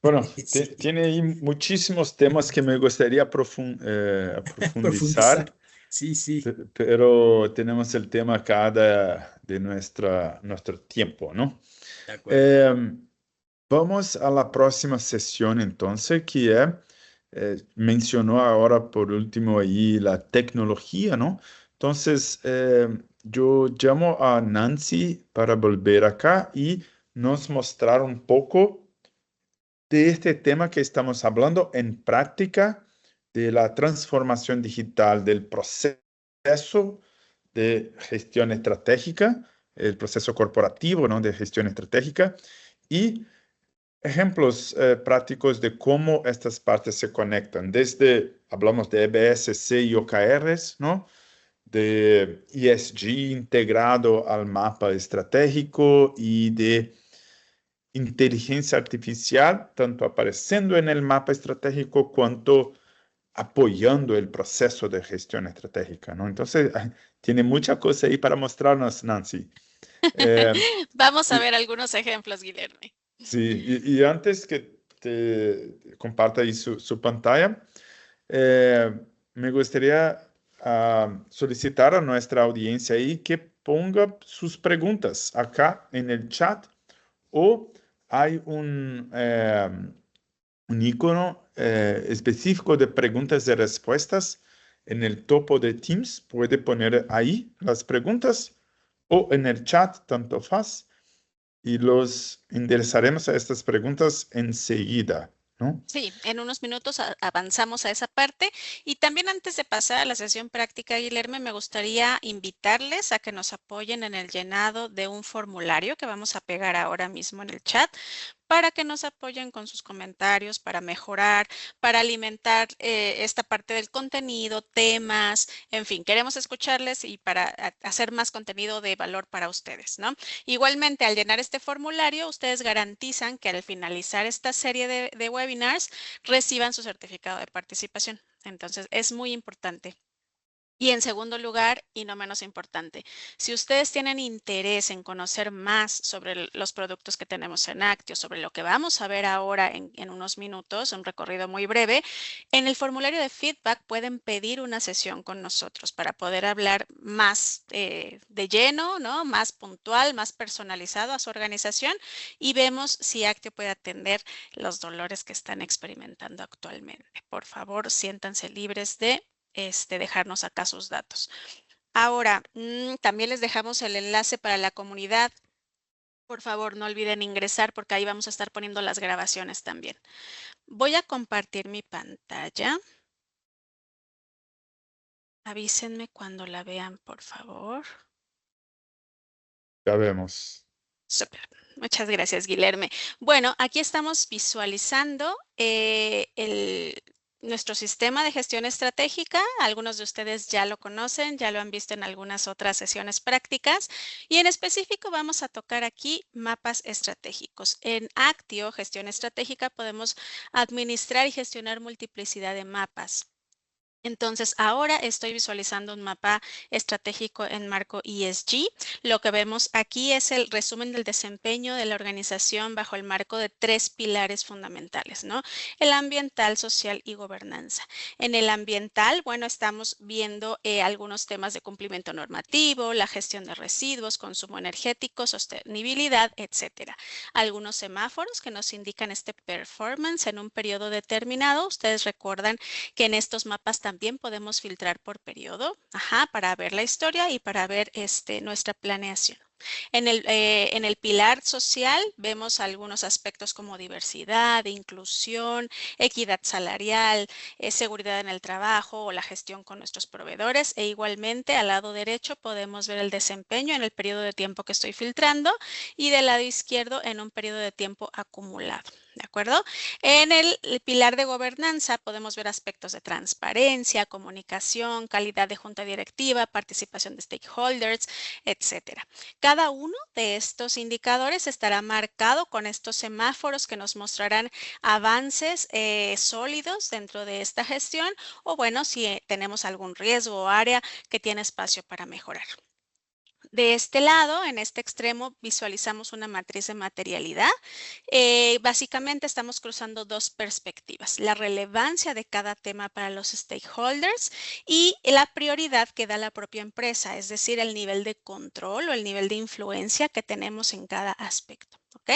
Bueno, Sí, tiene ahí muchísimos temas que me gustaría profundizar. profundizar, Sí, sí, pero tenemos el tema acá de nuestro tiempo, ¿no? de acuerdo. Eh, Vamos a la próxima sesión entonces, que mencionó ahora por último ahí la tecnología, ¿no? Entonces, yo llamo a Nancy para volver acá y nos mostrar un poco de este tema que estamos hablando en práctica, de la transformación digital del proceso de gestión estratégica, el proceso corporativo, ¿no? De gestión estratégica y ejemplos prácticos de cómo estas partes se conectan. Hablamos de EBS, y OKRs, ¿no? De ESG integrado al mapa estratégico y de inteligencia artificial, tanto apareciendo en el mapa estratégico cuanto apoyando el proceso de gestión estratégica, ¿no? Entonces, tiene mucha cosa ahí para mostrarnos, Nancy. Vamos a Y- ver algunos ejemplos, Guillermo. sí, y antes que te comparta ahí su pantalla, me gustaría solicitar a nuestra audiencia ahí que ponga sus preguntas acá en el chat o hay un icono específico de preguntas y respuestas en el topo de Teams. Puede poner ahí las preguntas o en el chat, tanto faz, y los enderezaremos a estas preguntas enseguida, ¿no? Sí, en unos minutos avanzamos a esa parte y también antes de pasar a la sesión práctica, Guillermo, me gustaría invitarles a que nos apoyen en el llenado de un formulario que vamos a pegar ahora mismo en el chat para que nos apoyen con sus comentarios, para mejorar, para alimentar esta parte del contenido, temas, en fin, queremos escucharles y para hacer más contenido de valor para ustedes, ¿no? Igualmente, al llenar este formulario, ustedes garantizan que al finalizar esta serie de webinars reciban su certificado de participación. Entonces, es muy importante. Y en segundo lugar, y no menos importante, si ustedes tienen interés en conocer más sobre los productos que tenemos en Actio, sobre lo que vamos a ver ahora en unos minutos, un recorrido muy breve, en el formulario de feedback pueden pedir una sesión con nosotros para poder hablar más de lleno, ¿no? Más puntual, más personalizado a su organización y vemos si Actio puede atender los dolores que están experimentando actualmente. Por favor, siéntanse libres de dejarnos acá sus datos. Ahora, también les dejamos el enlace para la comunidad. Por favor, no olviden ingresar porque ahí vamos a estar poniendo las grabaciones también. Voy a compartir mi pantalla. Avísenme cuando la vean, por favor. Ya vemos. Súper. Muchas gracias, Guilherme. Bueno, aquí estamos visualizando nuestro sistema de gestión estratégica. Algunos de ustedes ya lo conocen, ya lo han visto en algunas otras sesiones prácticas y en específico vamos a tocar aquí mapas estratégicos. En Actio, gestión estratégica, podemos administrar y gestionar multiplicidad de mapas. Entonces, ahora estoy visualizando un mapa estratégico en marco ESG. Lo que vemos aquí es el resumen del desempeño de la organización bajo el marco de 3 pilares fundamentales, ¿no? El ambiental, social y gobernanza. En el ambiental, bueno, estamos viendo algunos temas de cumplimiento normativo, la gestión de residuos, consumo energético, sostenibilidad, etcétera. Algunos semáforos que nos indican este performance en un periodo determinado. Ustedes recuerdan que en estos mapas también podemos filtrar por periodo, para ver la historia y para ver nuestra planeación. En el pilar social vemos algunos aspectos como diversidad, inclusión, equidad salarial, seguridad en el trabajo o la gestión con nuestros proveedores e igualmente al lado derecho podemos ver el desempeño en el periodo de tiempo que estoy filtrando y del lado izquierdo en un periodo de tiempo acumulado. ¿De acuerdo? En el pilar de gobernanza podemos ver aspectos de transparencia, comunicación, calidad de junta directiva, participación de stakeholders, etcétera. Cada uno de estos indicadores estará marcado con estos semáforos que nos mostrarán avances sólidos dentro de esta gestión o bueno, si tenemos algún riesgo o área que tiene espacio para mejorar. De este lado, en este extremo, visualizamos una matriz de materialidad. Básicamente estamos cruzando dos perspectivas, la relevancia de cada tema para los stakeholders y la prioridad que da la propia empresa, es decir, el nivel de control o el nivel de influencia que tenemos en cada aspecto. ¿Ok?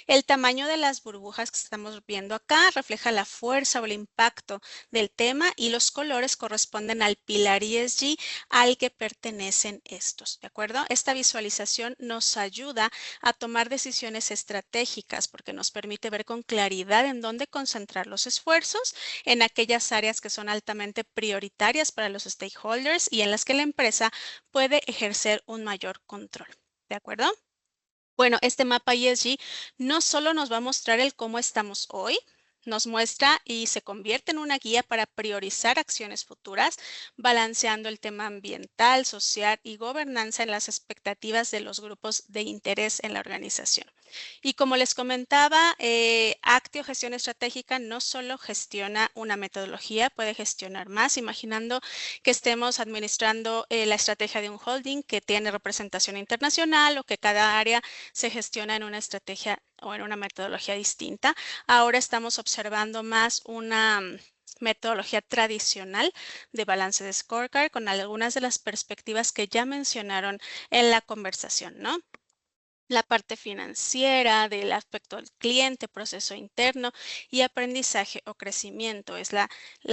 El tamaño de las burbujas que estamos viendo acá refleja la fuerza o el impacto del tema y los colores corresponden al pilar ESG al que pertenecen estos, ¿de acuerdo? Esta visualización nos ayuda a tomar decisiones estratégicas porque nos permite ver con claridad en dónde concentrar los esfuerzos en aquellas áreas que son altamente prioritarias para los stakeholders y en las que la empresa puede ejercer un mayor control, ¿de acuerdo? Bueno, este mapa ESG no solo nos va a mostrar el cómo estamos hoy, nos muestra y se convierte en una guía para priorizar acciones futuras, balanceando el tema ambiental, social y gobernanza en las expectativas de los grupos de interés en la organización. Y como les comentaba, Actio Gestión Estratégica no solo gestiona una metodología, puede gestionar más, imaginando que estemos administrando la estrategia de un holding que tiene representación internacional o que cada área se gestiona en una estrategia o en una metodología distinta. Ahora estamos observando más una metodología tradicional de balance de scorecard con algunas de las perspectivas que ya mencionaron en la conversación, ¿no? La parte financiera, del aspecto del cliente, proceso interno y aprendizaje o crecimiento es la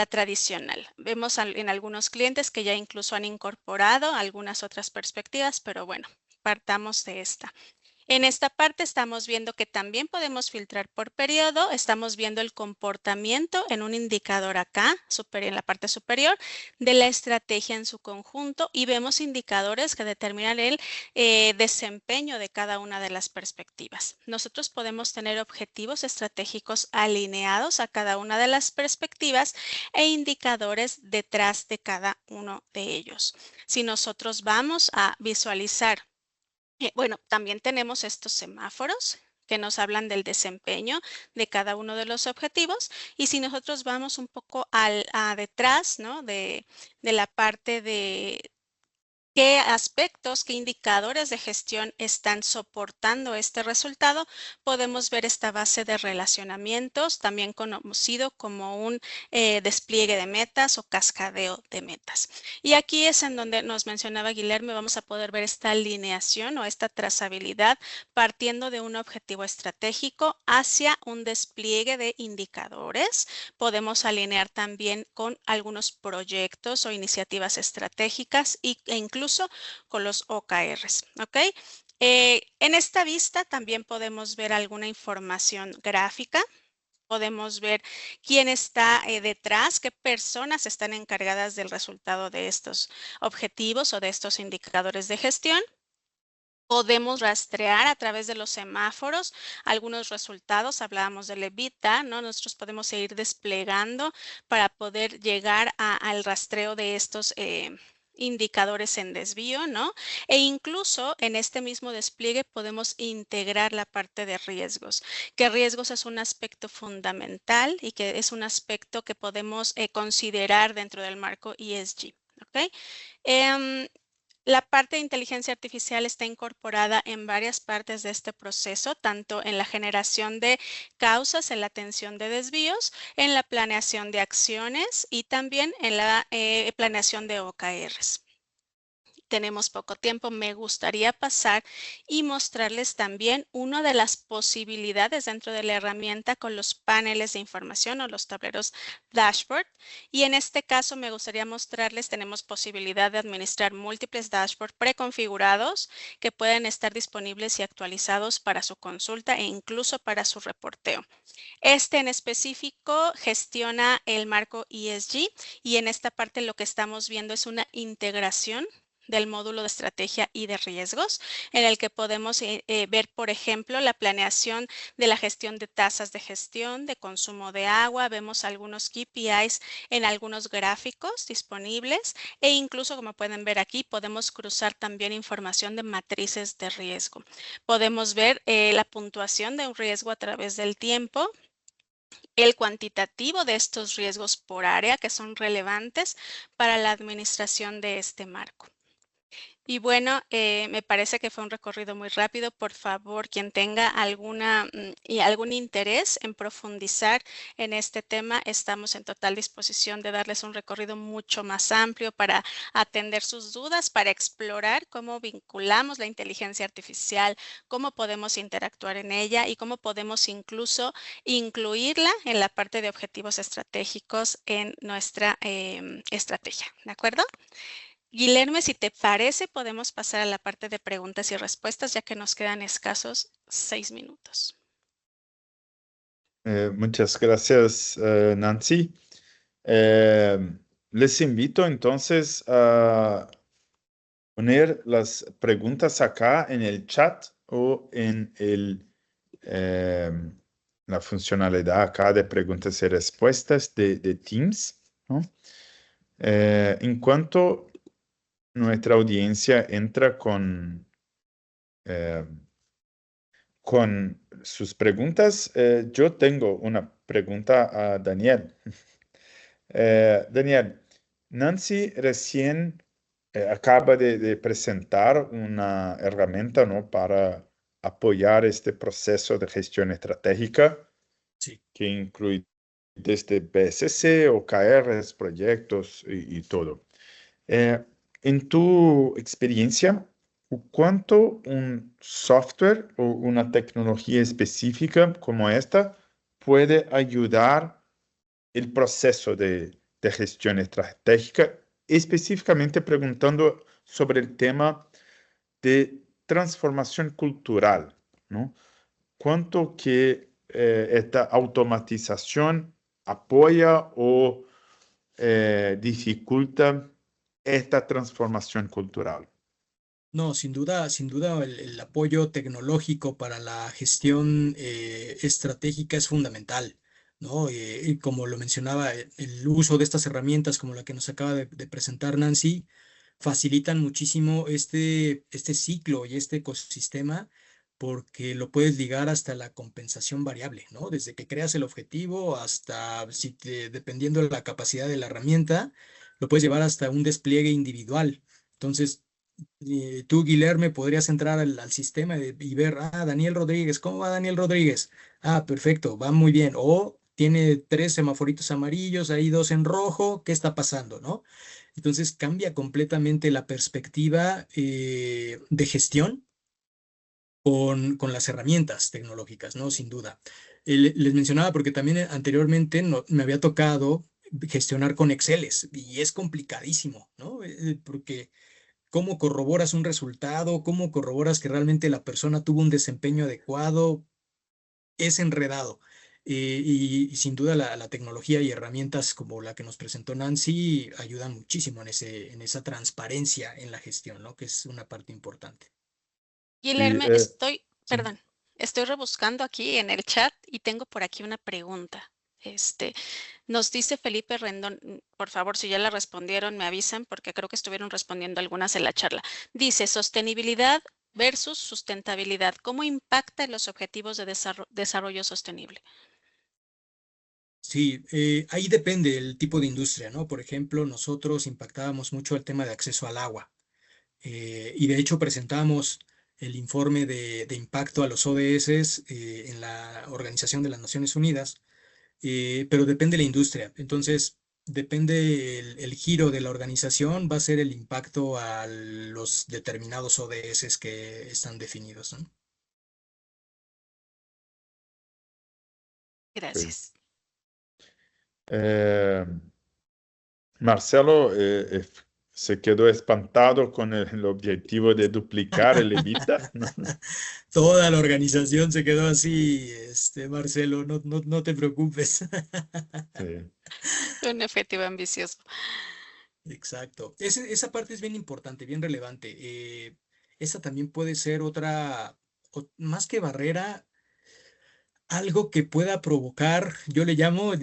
tradicional. Vemos en algunos clientes que ya incluso han incorporado algunas otras perspectivas, pero bueno, partamos de esta. En esta parte estamos viendo que también podemos filtrar por periodo, estamos viendo el comportamiento en un indicador acá, en la parte superior, de la estrategia en su conjunto y vemos indicadores que determinan el desempeño de cada una de las perspectivas. Nosotros podemos tener objetivos estratégicos alineados a cada una de las perspectivas e indicadores detrás de cada uno de ellos. Si nosotros vamos a visualizar bueno, también tenemos estos semáforos que nos hablan del desempeño de cada uno de los objetivos. Y si nosotros vamos un poco a detrás, ¿no? de la parte de qué aspectos, qué indicadores de gestión están soportando este resultado, podemos ver esta base de relacionamientos, también conocido como un despliegue de metas o cascadeo de metas. Y aquí es en donde nos mencionaba Guilherme, vamos a poder ver esta alineación o esta trazabilidad partiendo de un objetivo estratégico hacia un despliegue de indicadores. Podemos alinear también con algunos proyectos o iniciativas estratégicas e incluso con los OKRs, ¿ok? En esta vista también podemos ver alguna información gráfica. Podemos ver quién está detrás, qué personas están encargadas del resultado de estos objetivos o de estos indicadores de gestión. Podemos rastrear a través de los semáforos algunos resultados. Hablábamos del EBITDA, ¿no? Nosotros podemos seguir desplegando para poder llegar al rastreo de estos indicadores en desvío, ¿no? E incluso en este mismo despliegue podemos integrar la parte de riesgos, que riesgos es un aspecto fundamental y que es un aspecto que podemos considerar dentro del marco ESG, ¿ok? La parte de inteligencia artificial está incorporada en varias partes de este proceso, tanto en la generación de causas, en la atención de desvíos, en la planeación de acciones y también en la planeación de OKRs. Tenemos poco tiempo, me gustaría pasar y mostrarles también una de las posibilidades dentro de la herramienta con los paneles de información o los tableros dashboard. Y en este caso me gustaría mostrarles, tenemos posibilidad de administrar múltiples dashboards preconfigurados que pueden estar disponibles y actualizados para su consulta e incluso para su reporteo. Este en específico gestiona el marco ESG y en esta parte lo que estamos viendo es una integración del módulo de estrategia y de riesgos, en el que podemos ver, por ejemplo, la planeación de la gestión de tasas de gestión, de consumo de agua. Vemos algunos KPIs en algunos gráficos disponibles e incluso, como pueden ver aquí, podemos cruzar también información de matrices de riesgo. Podemos ver la puntuación de un riesgo a través del tiempo, el cuantitativo de estos riesgos por área que son relevantes para la administración de este marco. Y bueno, me parece que fue un recorrido muy rápido. Por favor, quien tenga algún interés en profundizar en este tema, estamos en total disposición de darles un recorrido mucho más amplio para atender sus dudas, para explorar cómo vinculamos la inteligencia artificial, cómo podemos interactuar en ella y cómo podemos incluso incluirla en la parte de objetivos estratégicos en nuestra estrategia. ¿De acuerdo? Guilherme, si te parece, podemos pasar a la parte de preguntas y respuestas, ya que nos quedan escasos 6 minutos. Muchas gracias, Nancy. Les invito entonces a poner las preguntas acá en el chat o en la funcionalidad acá de preguntas y respuestas de Teams, ¿no? En cuanto nuestra audiencia entra eh, con sus preguntas, yo tengo una pregunta a Daniel. Daniel, Nancy recién acaba de presentar una herramienta, ¿no? Para apoyar este proceso de gestión estratégica Sí. que incluye desde BSC, OKRs, proyectos y todo. En tu experiencia, ¿cuánto un software o una tecnología específica como esta puede ayudar el proceso de gestión estratégica, específicamente preguntando sobre el tema de transformación cultural, ¿no? ¿Cuánto que esta automatización apoya o dificulta esta transformación cultural? No, sin duda el apoyo tecnológico para la gestión estratégica es fundamental, ¿no? Y como lo mencionaba, el uso de estas herramientas como la que nos acaba de presentar Nancy facilitan muchísimo este ciclo y este ecosistema porque lo puedes ligar hasta la compensación variable, ¿no? Desde que creas el objetivo hasta, dependiendo de la capacidad de la herramienta, lo puedes llevar hasta un despliegue individual. Entonces, tú, Guilherme, podrías entrar al sistema y ver, Daniel Rodríguez, ¿cómo va Daniel Rodríguez? Perfecto, va muy bien. O tiene 3 semaforitos amarillos, ahí 2 en rojo, ¿qué está pasando, no? Entonces cambia completamente la perspectiva de gestión con las herramientas tecnológicas, ¿no? Sin duda. Les mencionaba porque también anteriormente me había tocado gestionar con Exceles y es complicadísimo, ¿no? Porque ¿cómo corroboras un resultado? ¿Cómo corroboras que realmente la persona tuvo un desempeño adecuado? Es enredado. Y sin duda la tecnología y herramientas como la que nos presentó Nancy ayudan muchísimo en esa transparencia en la gestión, ¿no? Que es una parte importante. Sí, Guilherme, Sí. estoy rebuscando aquí en el chat y tengo por aquí una pregunta. Nos dice Felipe Rendón, por favor, si ya la respondieron, me avisan porque creo que estuvieron respondiendo algunas en la charla. Dice, sostenibilidad versus sustentabilidad. ¿Cómo impacta en los objetivos de desarrollo sostenible? Sí, ahí depende el tipo de industria, ¿no? Por ejemplo, nosotros impactábamos mucho el tema de acceso al agua y de hecho presentamos el informe de impacto a los ODS en la Organización de las Naciones Unidas, pero depende de la industria. Entonces, depende el giro de la organización, va a ser el impacto a los determinados ODS que están definidos, ¿no? sí. Gracias. Eh, Marcelo se quedó espantado con el objetivo de duplicar el EBITDA, ¿no? Toda la organización se quedó así, Marcelo, no te preocupes. Sí. Un objetivo ambicioso. Exacto. Esa parte es bien importante, bien relevante. Esa también puede ser otra, más que barrera, algo que pueda provocar, yo le llamo,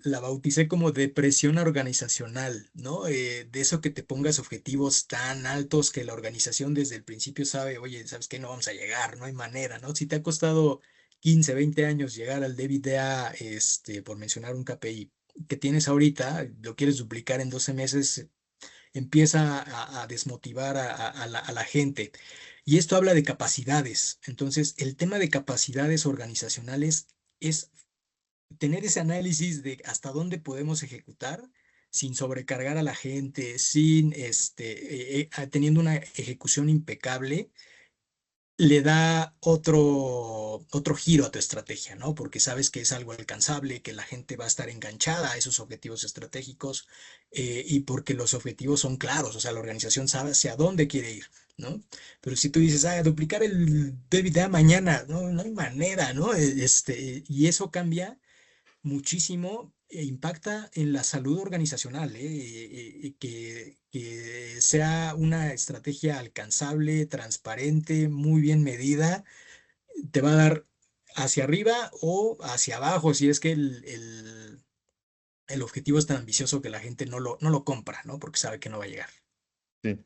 la bauticé como depresión organizacional, ¿no? De eso que te pongas objetivos tan altos que la organización desde el principio sabe, oye, ¿sabes qué? No vamos a llegar, no hay manera, ¿no? Si te ha costado 15, 20 años llegar al DBTA, por mencionar un KPI que tienes ahorita, lo quieres duplicar en 12 meses, empieza a desmotivar a la gente. Y esto habla de capacidades. Entonces, el tema de capacidades organizacionales es tener ese análisis de hasta dónde podemos ejecutar sin sobrecargar a la gente, sin teniendo una ejecución impecable, le da otro giro a tu estrategia, ¿no? Porque sabes que es algo alcanzable, que la gente va a estar enganchada a esos objetivos estratégicos y porque los objetivos son claros, o sea, la organización sabe hacia dónde quiere ir, ¿no? Pero si tú dices, duplicar el EBITDA mañana, no, no hay manera, ¿no? Y eso cambia muchísimo e impacta en la salud organizacional, que sea una estrategia alcanzable, transparente, muy bien medida, te va a dar hacia arriba o hacia abajo, si es que el objetivo es tan ambicioso que la gente no lo compra, ¿no? Porque sabe que no va a llegar. Sí.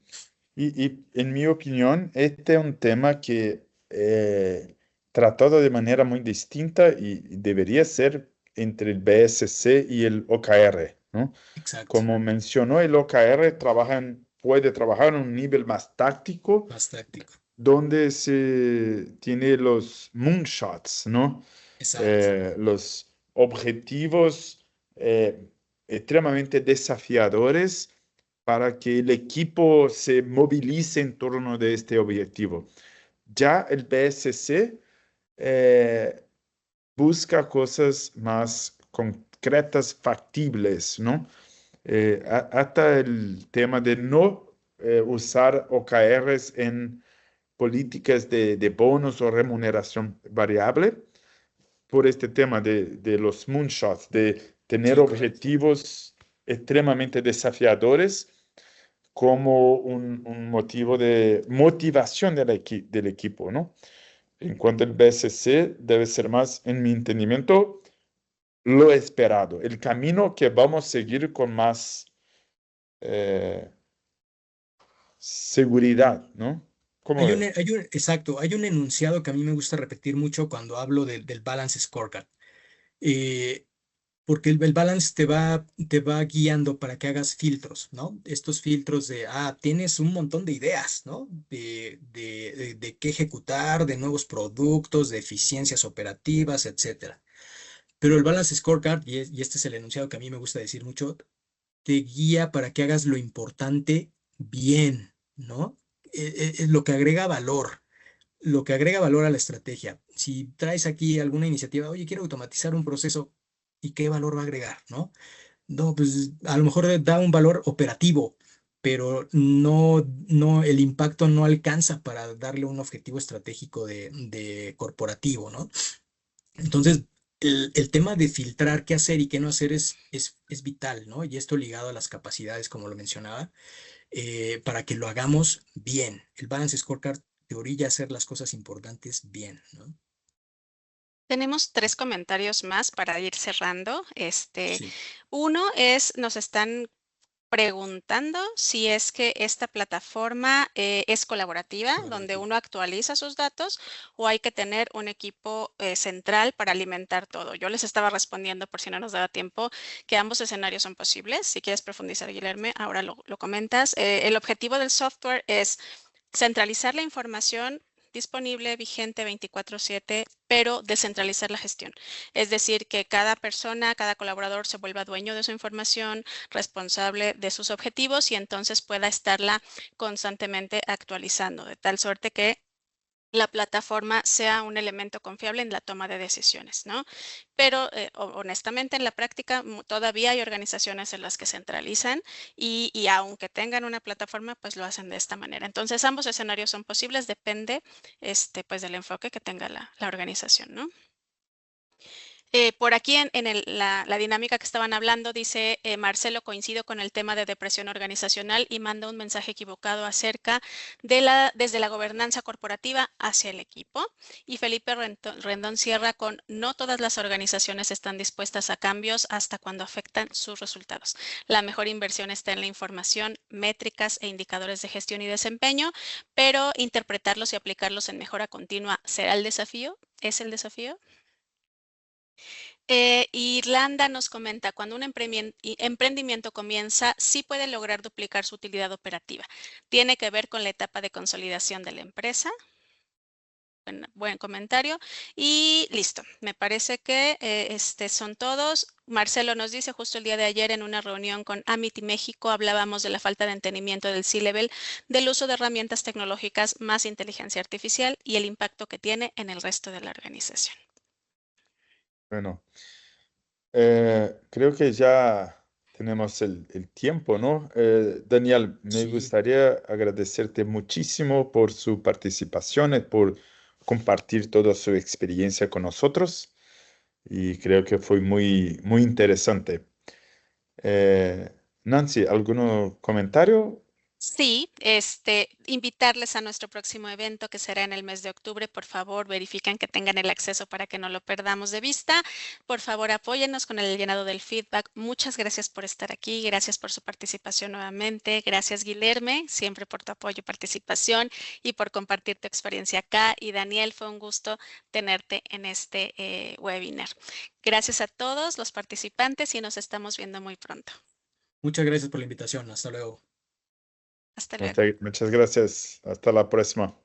Y en mi opinión, este es un tema que tratado de manera muy distinta y debería ser entre el BSC y el OKR, ¿no? Exacto, Como mencionó, el OKR puede trabajar en un nivel más táctico, más táctico. donde se tiene los moonshots, ¿no? Exacto. Los objetivos eh, extremadamente desafiadores para que el equipo se movilice en torno de este objetivo. Ya el BSC eh, busca cosas más concretas, factibles, ¿no? Hasta el tema de no usar OKRs en políticas de bonos o remuneración variable por este tema de los moonshots, de tener Sí, correcto. objetivos extremadamente desafiadores como un motivo de motivación del equipo, ¿no? En cuanto al BSC, debe ser más, en mi entendimiento, lo esperado, el camino que vamos a seguir con más eh, seguridad, ¿no? ¿Cómo ves? Exacto, hay un enunciado que a mí me gusta repetir mucho cuando hablo del balance scorecard. Eh, Porque el balance te va guiando para que hagas filtros, ¿no? Estos filtros de, tienes un montón de ideas, ¿no? De qué ejecutar, de nuevos productos, de eficiencias operativas, etcétera. Pero el balance scorecard, y este es el enunciado que a mí me gusta decir mucho, te guía para que hagas lo importante bien, ¿no? Lo que agrega valor, lo que agrega valor a la estrategia. Si traes aquí alguna iniciativa, oye, quiero automatizar un proceso, ¿y qué valor va a agregar, no? No, pues a lo mejor da un valor operativo, pero el impacto no alcanza para darle un objetivo estratégico de corporativo, ¿no? Entonces, el tema de filtrar qué hacer y qué no hacer es vital, ¿no? Y esto ligado a las capacidades, como lo mencionaba, para que lo hagamos bien. El Balance Scorecard te orilla a hacer las cosas importantes bien, ¿no? Tenemos 3 comentarios más para ir cerrando. Sí, Uno es, nos están preguntando si es que esta plataforma es colaborativa, donde colaborativo. uno actualiza sus datos, o hay que tener un equipo central para alimentar todo. Yo les estaba respondiendo, por si no nos daba tiempo, que ambos escenarios son posibles. Si quieres profundizar, Guilherme, ahora lo comentas. El objetivo del software es centralizar la información disponible, vigente 24/7, pero descentralizar la gestión. Es decir, que cada persona, cada colaborador se vuelva dueño de su información, responsable de sus objetivos y entonces pueda estarla constantemente actualizando, de tal suerte que la plataforma sea un elemento confiable en la toma de decisiones, ¿no? Pero honestamente en la práctica todavía hay organizaciones en las que centralizan y aunque tengan una plataforma, pues lo hacen de esta manera. Entonces ambos escenarios son posibles, depende pues del enfoque que tenga la organización, ¿no? Por aquí la dinámica que estaban hablando, dice Marcelo, coincido con el tema de depresión organizacional y manda un mensaje equivocado acerca desde la gobernanza corporativa hacia el equipo. Y Felipe Rendón cierra con, no todas las organizaciones están dispuestas a cambios hasta cuando afectan sus resultados. La mejor inversión está en la información, métricas e indicadores de gestión y desempeño, pero interpretarlos y aplicarlos en mejora continua será el desafío, es el desafío. Irlanda nos comenta, cuando un emprendimiento comienza, sí puede lograr duplicar su utilidad operativa. Tiene que ver con la etapa de consolidación de la empresa. Buen comentario. Y listo, me parece que son todos. Marcelo nos dice, justo el día de ayer en una reunión con Amity México hablábamos de la falta de entendimiento del C-Level, del uso de herramientas tecnológicas más inteligencia artificial y el impacto que tiene en el resto de la organización. Bueno, creo que ya tenemos el tiempo, ¿no? Daniel, me Sí, gustaría agradecerte muchísimo por su participación, y por compartir toda su experiencia con nosotros y creo que fue muy, muy interesante. Eh, Nancy, ¿algún comentario? Sí, invitarles a nuestro próximo evento que será en el mes de octubre. Por favor, verifiquen que tengan el acceso para que no lo perdamos de vista. Por favor, apóyennos con el llenado del feedback. Muchas gracias por estar aquí. Gracias por su participación nuevamente. Gracias, Guilherme, siempre por tu apoyo y participación y por compartir tu experiencia acá. Y Daniel, fue un gusto tenerte en este webinar. Gracias a todos los participantes y nos estamos viendo muy pronto. Muchas gracias por la invitación. Hasta luego. Hasta luego. Muchas gracias. Hasta la próxima.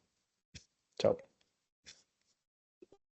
Chao.